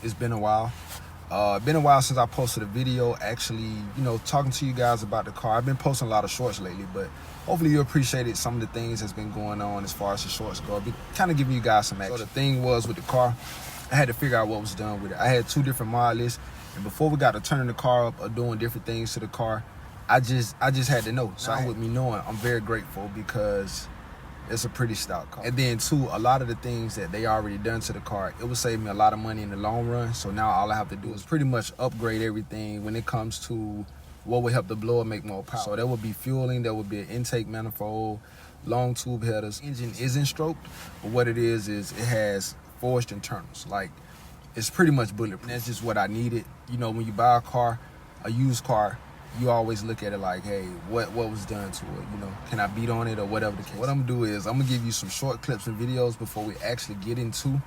It's been a while. Been a while since I posted a video actually, talking to you guys about the car. I've been posting a lot of shorts lately, but hopefully you appreciated some of the things that's been going on as far as the shorts go. I'll be kind of giving you guys some action. So the thing was with the car, I had to figure out what was done with it. I had 2 different mod lists, and before we got to turning the car up or doing different things to the car, I just had to know. So with me knowing, I'm very grateful because it's a pretty stout car. And then 2, a lot of the things that they already done to the car, it would save me a lot of money in the long run. So now all I have to do is pretty much upgrade everything when it comes to what would help the blower make more power. So there would be fueling, there would be an intake manifold, long tube headers. Engine isn't stroked, but what it is it has forged internals. Like, it's pretty much bulletproof. And that's just what I needed. When you buy a car, a used car, you always look at it like, hey, what was done to it? Can I beat on it or whatever the case? What I'm gonna do is I'm gonna give you some short clips and videos before we actually get into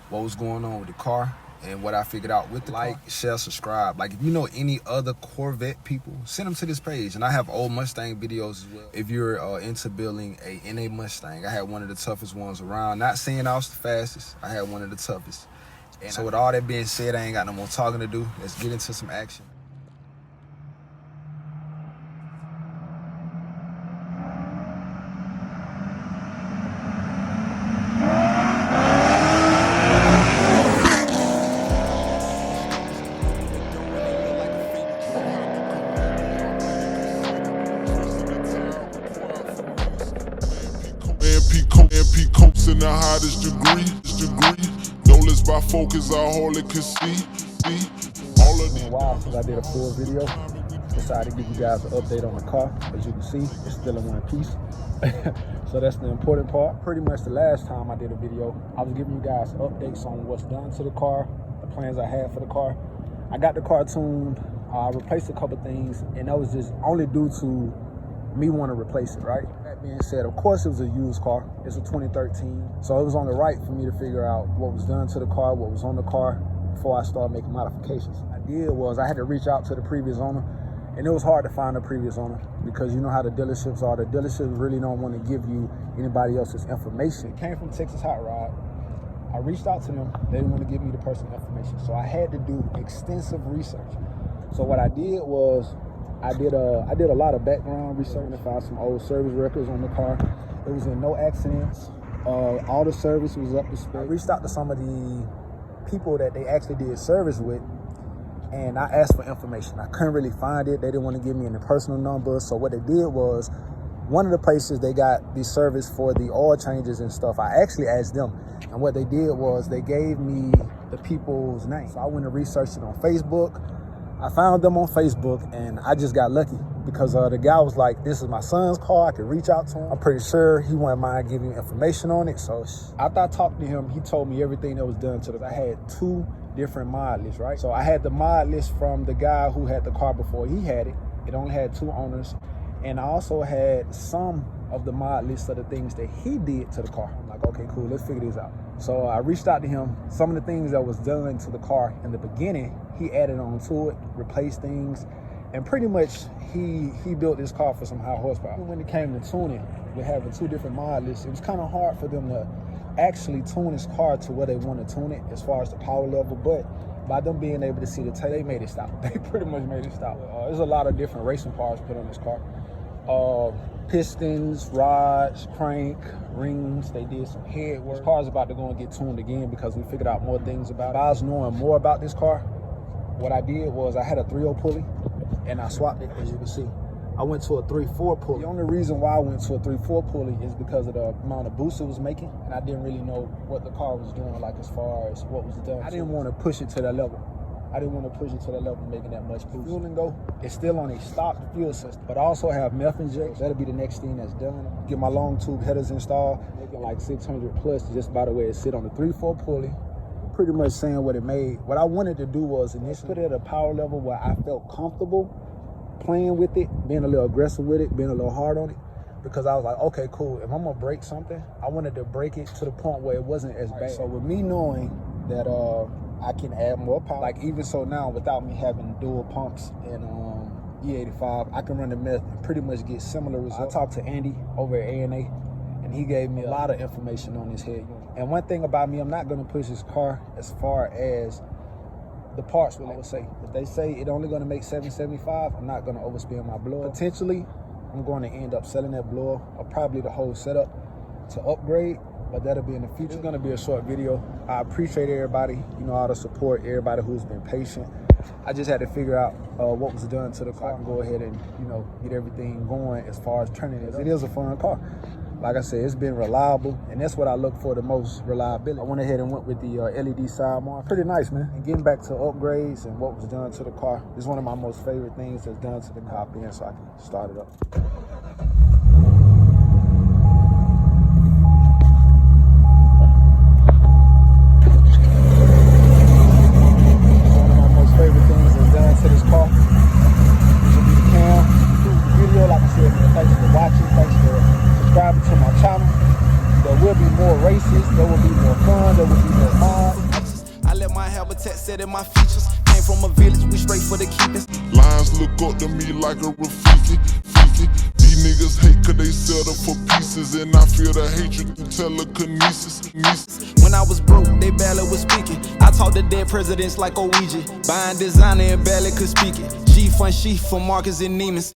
what was going on with the car and what I figured out with the car. Like, share, subscribe. Like, if you know any other Corvette people, send them to this page. And I have old Mustang videos as well. If you're into building a NA Mustang, I had one of the toughest ones around. Not saying I was the fastest, I had one of the toughest. And so with all that being said, I ain't got no more talking to do. Let's get into some action. MP coats in the hottest degree. Knowledge by focus, I hardly can see. All of It's been a while since I did a full video. Decided to give you guys an update on the car. As you can see, it's still in one piece. So that's the important part. Pretty much the last time I did a video, I was giving you guys updates on what's done to the car, the plans I had for the car. I got the car tuned, I replaced a couple things, and that was just only due to me want to replace it, right? That being said, of course it was a used car. It's a 2013. So it was only right for me to figure out what was done to the car, what was on the car before I started making modifications. What I did was I had to reach out to the previous owner, and it was hard to find the previous owner because you know how the dealerships are. The dealerships really don't want to give you anybody else's information. It came from Texas Hot Rod. I reached out to them. They didn't want to give me the personal information. So I had to do extensive research. So what I did was I did a lot of background research to find some old service records on the car. It was in no accidents. All the service was up to spec. I reached out to some of the people that they actually did service with, and I asked for information. I couldn't really find it. They didn't want to give me any personal numbers. So what they did was, one of the places they got the service for the oil changes and stuff, I actually asked them. And what they did was they gave me the people's names. So I went and researched it on Facebook. I found them on Facebook, and I just got lucky because the guy was like, this is my son's car. I could reach out to him. I'm pretty sure he wouldn't mind giving me information on it. So after I talked to him, he told me everything that was done to it. I had 2 different mod lists, right? So I had the mod list from the guy who had the car before he had it. It only had 2 owners. And I also had some of the mod lists of the things that he did to the car. I'm like, okay, cool, let's figure this out. So I reached out to him. Some of the things that was done to the car in the beginning, he added on to it, replaced things, and pretty much he built this car for some high horsepower. When it came to tuning, with having 2 different mod lists, it was kind of hard for them to actually tune this car to where they want to tune it as far as the power level, but by them being able to see the tail, they made it stop. They pretty much made it stop. There's a lot of different racing parts put on this car. Pistons, rods, crank, rings. They did some head work. This car is about to go and get tuned again because we figured out more things about it. I was knowing more about this car. What I did was I had a 3.0 pulley and I swapped it, as you can see. I went to a 3.4 pulley. The only reason why I went to a 3.4 pulley is because of the amount of boost it was making, and I didn't really know what the car was doing, like as far as what was done. I didn't want to push it to that level. I didn't want to push it to that level making that much boost. Fueling though, it's still on a stock fuel system, but I also have meth injectors. That'll be the next thing that's done. Get my long tube headers installed, making like 600 plus just by the way it sit on the 3.4 pulley. Pretty much saying what it made. What I wanted to do was initially put it at a power level where I felt comfortable playing with it, being a little aggressive with it, being a little hard on it, because I was like, okay, cool. If I'm gonna break something, I wanted to break it to the point where it wasn't as bad. So with me knowing that I can add more power, like even so now without me having dual pumps and E85, I can run the meth and pretty much get similar results. I talked to Andy over at A&A, and he gave me a lot of information on his head unit. And one thing about me, I'm not gonna push this car as far as the parts, what I would say. If they say it only gonna make $775, I'm not gonna overspend my blower. Potentially, I'm going to end up selling that blower or probably the whole setup to upgrade, but that'll be in the future. It's gonna be a short video. I appreciate everybody, all the support, everybody who's been patient. I just had to figure out what was done to the car and go ahead and, get everything going as far as turning it. It is a fun car. Like I said, it's been reliable, and that's what I look for the most, reliability. I went ahead and went with the LED side mark. Pretty nice, man. And getting back to upgrades and what was done to the car is one of my most favorite things that's done to the car, so I can start it up. To my channel. There will be more races, there will be more fun, there will be more mods. I let my habitat set in my features. Came from a village, we straight for the keepers. Lines look up to me like a Rafiki. These niggas hate cause they settle for pieces, and I feel the hatred through telekinesis. When I was broke, they barely was speaking. I talked to dead presidents like Ouija. Buying designer and barely could speak it. She fun, she for Marcus and Neiman's.